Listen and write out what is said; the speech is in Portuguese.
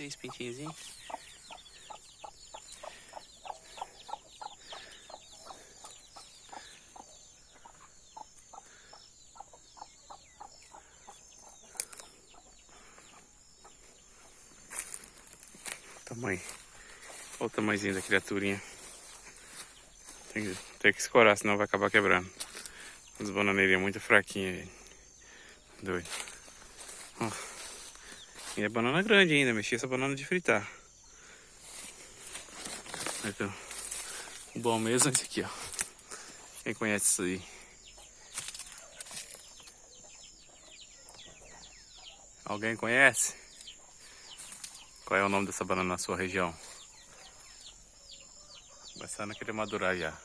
3 pintinhos. Tamanho. Olha o tamanhozinho da criaturinha. Tem que escorar, senão vai acabar quebrando. As bananeirinhas muito fraquinhas. Doido. Ó. E é banana grande ainda, mexi essa banana de fritar. Então, o bom mesmo é esse aqui, ó. Quem conhece isso aí? Alguém conhece? Qual é o nome dessa banana na sua região? Começando a querer madurar já.